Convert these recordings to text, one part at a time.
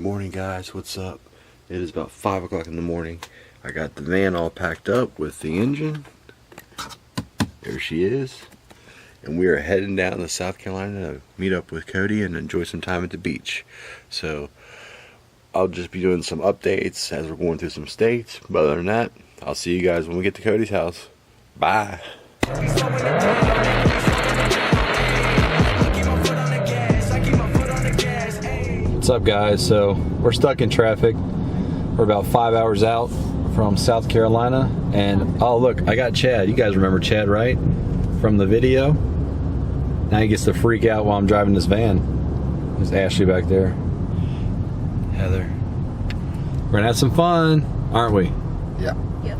Morning guys, what's up? It is about 5 o'clock in the morning. I got the van all packed up with the engine. There she is. And we are heading down to South Carolina to meet up with Cody and enjoy some time at the beach. So I'll just be doing some updates as we're going through some states. But other than that, I'll see you guys when we get to Cody's house. Bye. What's up guys? So we're stuck in traffic. We're about 5 hours out from South Carolina, and oh look, I got Chad. You guys remember Chad, right? From the video. Now he gets to freak out while I'm driving this van. There's Ashley back there. Heather. We're gonna have some fun, aren't we? Yeah. Yep.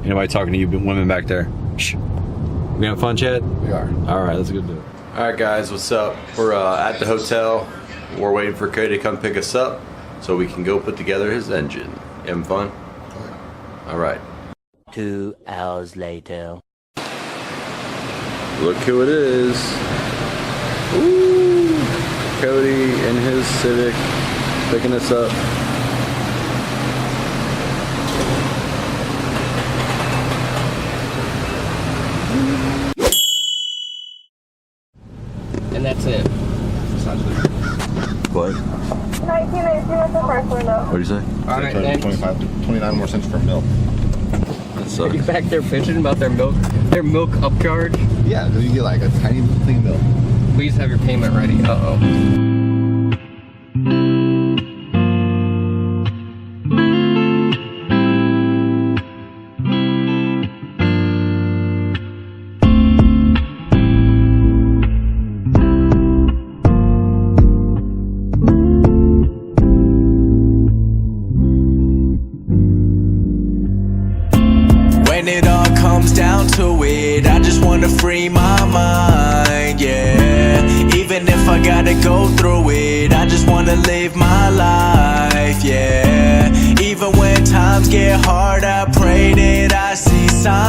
Anybody talking to you women back there? Shh. We gonna have fun, Chad? We are. Alright, let's go do it. Alright guys, what's up? We're at the hotel. We're waiting for Cody to come pick us up so we can go put together his engine. You having fun? Alright. 2 hours later. Look who it is. Ooh, Cody in his Civic picking us up. And that's it. What? 1919 was the first one though. What'd you say? Alright, next. 29 more cents for milk. That Are sucks. you back there bitching about their milk upcharge? Yeah, you get like a tiny thing of milk. Please have your payment ready. Uh-oh. When it all comes down to it, I just wanna free my mind, yeah. Even if I gotta go through it, I just wanna live my life, yeah. Even when times get hard, I pray that I see signs.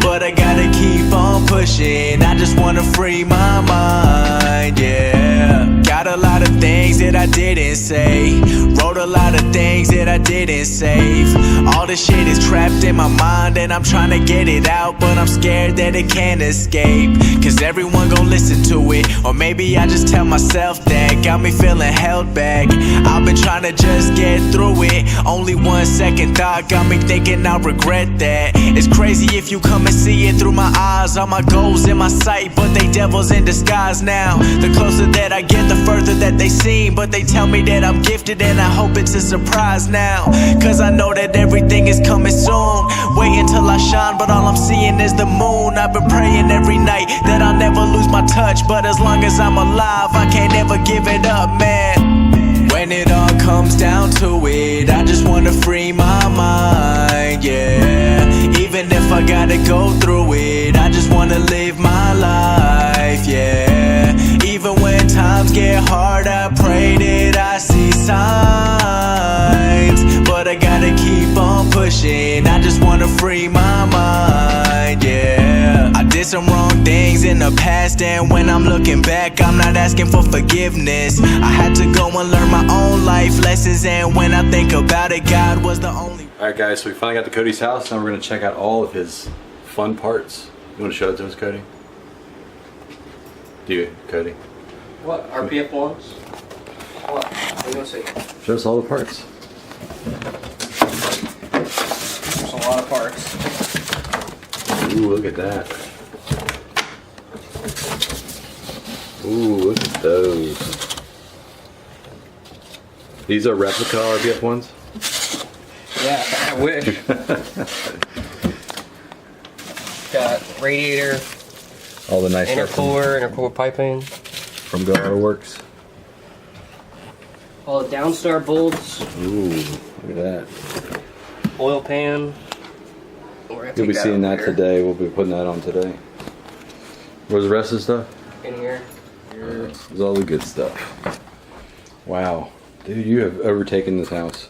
But I gotta keep on pushing, I just wanna free my mind, yeah. Got a lot of things that I didn't say, wrote a lot of things that I didn't save. All this shit is trapped in my mind and I'm trying to get it out, but I'm scared that it can't escape. Cause everyone gon' listen to it, or maybe I just tell myself that. Got me feeling held back, I've been trying to just get through it. Only 1 second thought got me thinking I'll regret that. It's crazy if you come and see it through my eyes. All my goals in my sight, but they devils in disguise now. The closer that I get, the further that they seem. But they tell me that I'm gifted and I hope it's a surprise now. Cause I know that everything is coming soon. Wait until I shine, but all I'm seeing is the moon. I've been praying every night that I'll never lose my touch, but as long as I'm alive, I can't ever give it up, man. When it all comes down to it, I just wanna free my mind, yeah. Even if I gotta go through it, I just wanna live my life, yeah. Even when times get hard, I pray that I see signs. But I gotta keep on pushing, I just wanna free my mind, yeah. I did some wrong things in the past, and when I'm looking back, I'm not asking for forgiveness. I had to go and learn my own life lessons, and when I think about it, God was the only. Alright guys, so we finally got to Cody's house. Now we're going to check out all of his fun parts. You want to show it to us, Cody? Do you, Cody? What? RPF ones? What? What are you gonna say? Show us all the parts. There's a lot of parts. Ooh, look at that. Ooh, look at those. These are replica RPF ones? Yeah, I wish. Got radiator, All the nice stuff intercooler piping. from Go Works. All the downstar bolts, Ooh, look at that. oil pan. You'll be seeing that today. We'll be putting that on today. Where's the rest of the stuff? In here. There's all the good stuff. Wow. Dude, you have overtaken this house.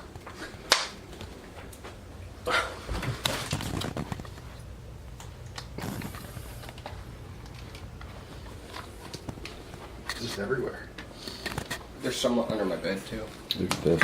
Just everywhere. There's some under my bed too. Look at this.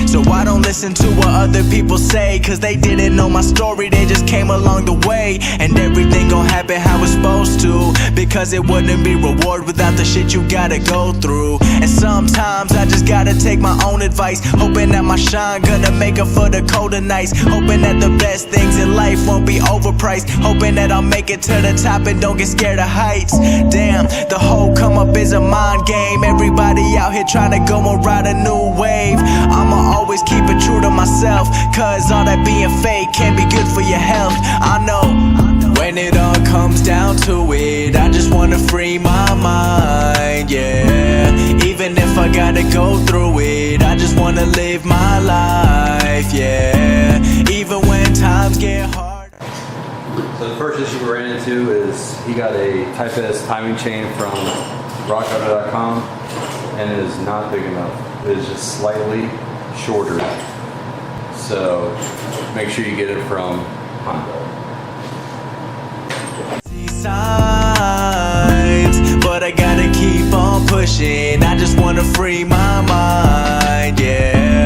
So I don't listen to what other people say, cause they didn't know my story, they just came along the way. And everything gon' happen how it's supposed to, because it wouldn't be reward without the shit you gotta go through. And sometimes I just gotta take my own advice, hoping that my shine gonna make up for the colder nights, hoping that the best things in life won't be overpriced, hoping that I'll make it to the top and don't get scared of heights. Damn, the whole come up is a mind game, everybody out here trying to go and ride a new wave. I'ma always keep it true to myself, cause all that being fake can't be good for your health. I know, when it all comes down to it, I just wanna free my mind, yeah. Even if I gotta go through it, I just wanna live my life, yeah. Even when times get hard. So the first issue we ran into is he got a Type S timing chain from rockauto.com, and it is not big enough. It is just slightly shorter. So make sure you get it from Honda. Signs, but I gotta keep on pushing. I just wanna free my mind, yeah.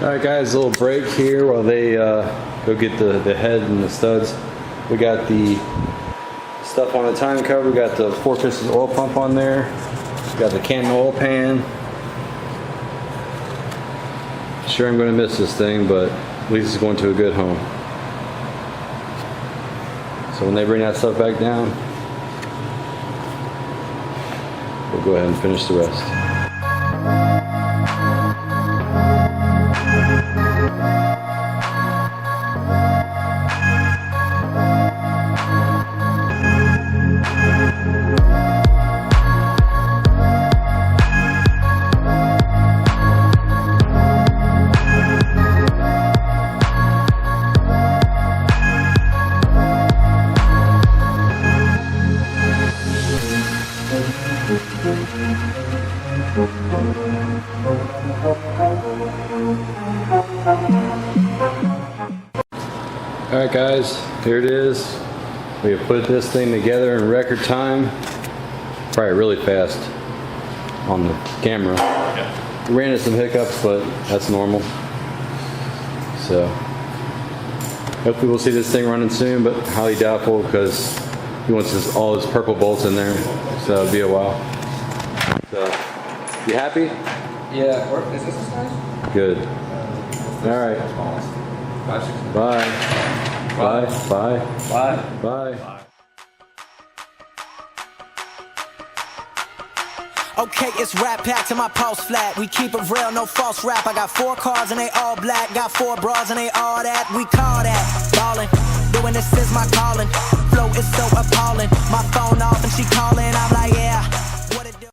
Alright guys, a little break here while they go get the head and the studs. We got the stuff on the time cover, we got the 4-piston oil pump on there, we got the Canon oil pan. Sure I'm going to miss this thing, but at least it's going to a good home. So when they bring that stuff back down, we'll go ahead and finish the rest. Alright guys, here it is. We have put this thing together in record time. Probably really fast on the camera. Yeah. We ran into some hiccups, but that's normal. So, hopefully we'll see this thing running soon, but highly doubtful because he wants all his purple bolts in there. So it'll be a while. So, you happy? Yeah, is this the size? Good. Alright. Bye. Bye. Bye. Bye. Bye. Okay, it's rap packed to my pulse flat. We keep it real, no false rap. I got 4 cars and they all black. Got 4 bras and they all that. We call that ballin'. Doing this is my calling. Flow is so appalling. My phone